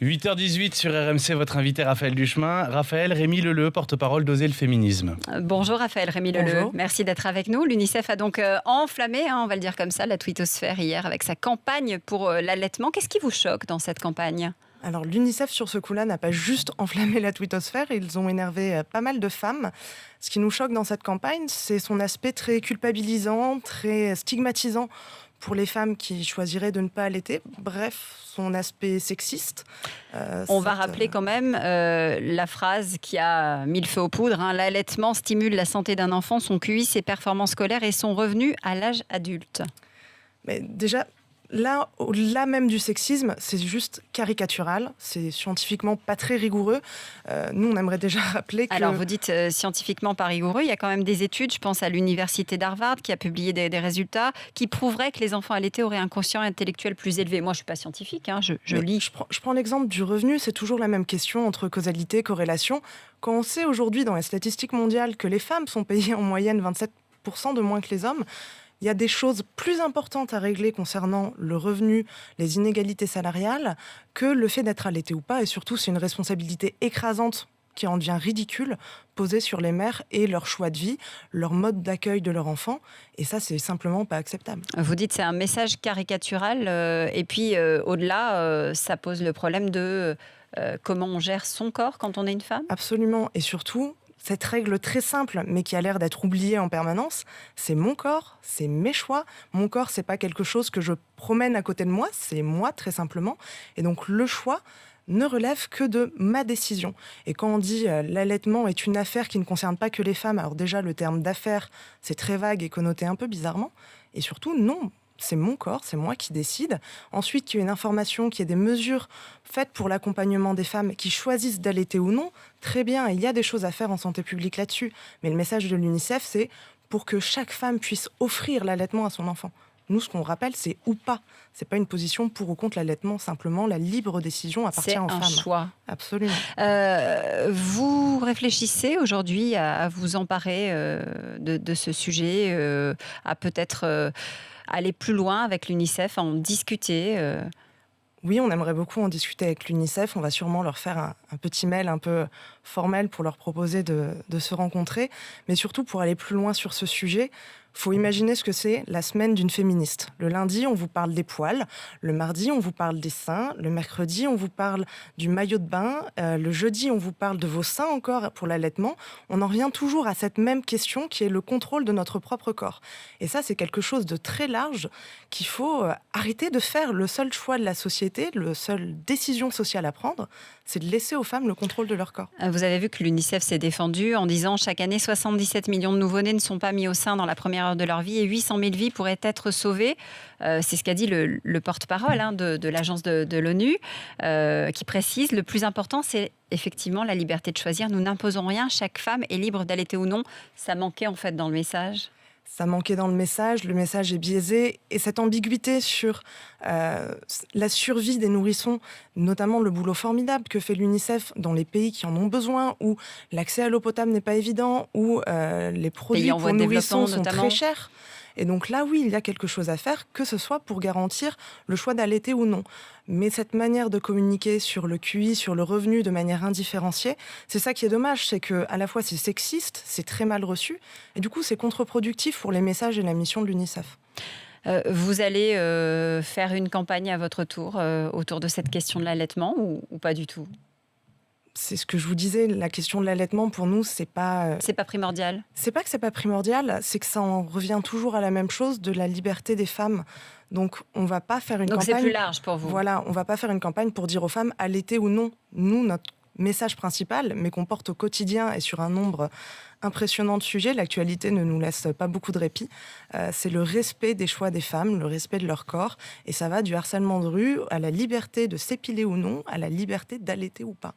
8h18 sur RMC, votre invité Raphaël Duchemin. Raphaël, Rémi Leleu, porte-parole d'Oser le féminisme. Bonjour Raphaël, Rémi Leleu. Merci d'être avec nous. L'UNICEF a donc enflammé, on va le dire comme ça, la twittosphère hier avec sa campagne pour l'allaitement. Qu'est-ce qui vous choque dans cette campagne ? Alors l'UNICEF sur ce coup-là n'a pas juste enflammé la twittosphère, ils ont énervé pas mal de femmes. Ce qui nous choque dans cette campagne, c'est son aspect très culpabilisant, très stigmatisant pour les femmes qui choisiraient de ne pas allaiter. Bref, son aspect sexiste. On va rappeler quand même la phrase qui a mis le feu aux poudres. L'allaitement stimule la santé d'un enfant, son QI, ses performances scolaires et son revenu à l'âge adulte. Mais déjà, là, au-delà même du sexisme, c'est juste caricatural, c'est scientifiquement pas très rigoureux. Nous, on aimerait déjà rappeler que... Alors, vous dites scientifiquement pas rigoureux, il y a quand même des études, je pense à l'université d'Harvard, qui a publié des résultats qui prouveraient que les enfants allaités auraient un quotient intellectuel plus élevé. Moi, je suis pas scientifique, je lis. Je prends l'exemple du revenu, c'est toujours la même question entre causalité et corrélation. Quand on sait aujourd'hui dans les statistiques mondiales que les femmes sont payées en moyenne 27% de moins que les hommes, il y a des choses plus importantes à régler concernant le revenu, les inégalités salariales, que le fait d'être allaité ou pas. Et surtout, c'est une responsabilité écrasante qui en devient ridicule, posée sur les mères et leur choix de vie, leur mode d'accueil de leur enfant. Et ça, c'est simplement pas acceptable. Vous dites que c'est un message caricatural. Et puis, au-delà, ça pose le problème de comment on gère son corps quand on est une femme. Absolument. Et surtout... cette règle très simple, mais qui a l'air d'être oubliée en permanence, c'est mon corps, c'est mes choix. Mon corps, c'est pas quelque chose que je promène à côté de moi, c'est moi, très simplement. Et donc, le choix ne relève que de ma décision. Et quand on dit l'allaitement est une affaire qui ne concerne pas que les femmes, alors déjà, le terme d'affaire, c'est très vague et connoté un peu bizarrement. Et surtout, non. C'est mon corps, c'est moi qui décide. Ensuite, qu'il y ait une information, qu'il y ait des mesures faites pour l'accompagnement des femmes qui choisissent d'allaiter ou non, très bien, il y a des choses à faire en santé publique là-dessus. Mais le message de l'UNICEF, c'est pour que chaque femme puisse offrir l'allaitement à son enfant. Nous, ce qu'on rappelle, c'est ou pas. C'est pas une position pour ou contre l'allaitement, simplement la libre décision appartient aux femmes. C'est un choix. Absolument. Vous réfléchissez aujourd'hui à vous emparer de ce sujet, à peut-être aller plus loin avec l'UNICEF, à en discuter Oui, on aimerait beaucoup en discuter avec l'UNICEF. On va sûrement leur faire un petit mail un peu formel pour leur proposer de se rencontrer. Mais surtout, pour aller plus loin sur ce sujet, il faut imaginer ce que c'est la semaine d'une féministe. Le lundi, on vous parle des poils. Le mardi, on vous parle des seins. Le mercredi, on vous parle du maillot de bain. Le jeudi, on vous parle de vos seins encore pour l'allaitement. On en revient toujours à cette même question qui est le contrôle de notre propre corps. Et ça, c'est quelque chose de très large qu'il faut arrêter de faire. Le seul choix de la société, la seule décision sociale à prendre, c'est de laisser aux femmes le contrôle de leur corps. Vous avez vu que l'UNICEF s'est défendu en disant chaque année 77 millions de nouveau-nés ne sont pas mis au sein dans la première heure de leur vie et 800 000 vies pourraient être sauvées. C'est ce qu'a dit le porte-parole de l'agence de l'ONU qui précise le plus important c'est effectivement la liberté de choisir. Nous n'imposons rien, chaque femme est libre d'allaiter ou non. Ça manquait en fait dans le message. Ça manquait dans le message est biaisé. Et cette ambiguïté sur la survie des nourrissons, notamment le boulot formidable que fait l'UNICEF dans les pays qui en ont besoin, où l'accès à l'eau potable n'est pas évident, où les produits pour nourrissons sont notamment très chers. Et donc là, oui, il y a quelque chose à faire, que ce soit pour garantir le choix d'allaiter ou non. Mais cette manière de communiquer sur le QI, sur le revenu de manière indifférenciée, c'est ça qui est dommage, c'est qu'à la fois c'est sexiste, c'est très mal reçu, et du coup c'est contre-productif pour les messages et la mission de l'UNICEF. Vous allez faire une campagne à votre tour autour de cette question de l'allaitement ou pas du tout ? C'est ce que je vous disais, la question de l'allaitement, pour nous, c'est pas... C'est pas primordial ? C'est pas que c'est pas primordial, c'est que ça en revient toujours à la même chose, de la liberté des femmes. Donc, on va pas faire une campagne... Donc c'est plus large pour vous ? Voilà, on va pas faire une campagne pour dire aux femmes allaiter ou non. Nous, notre message principal, mais qu'on porte au quotidien et sur un nombre impressionnant de sujets, l'actualité ne nous laisse pas beaucoup de répit, c'est le respect des choix des femmes, le respect de leur corps, et ça va du harcèlement de rue à la liberté de s'épiler ou non, à la liberté d'allaiter ou pas.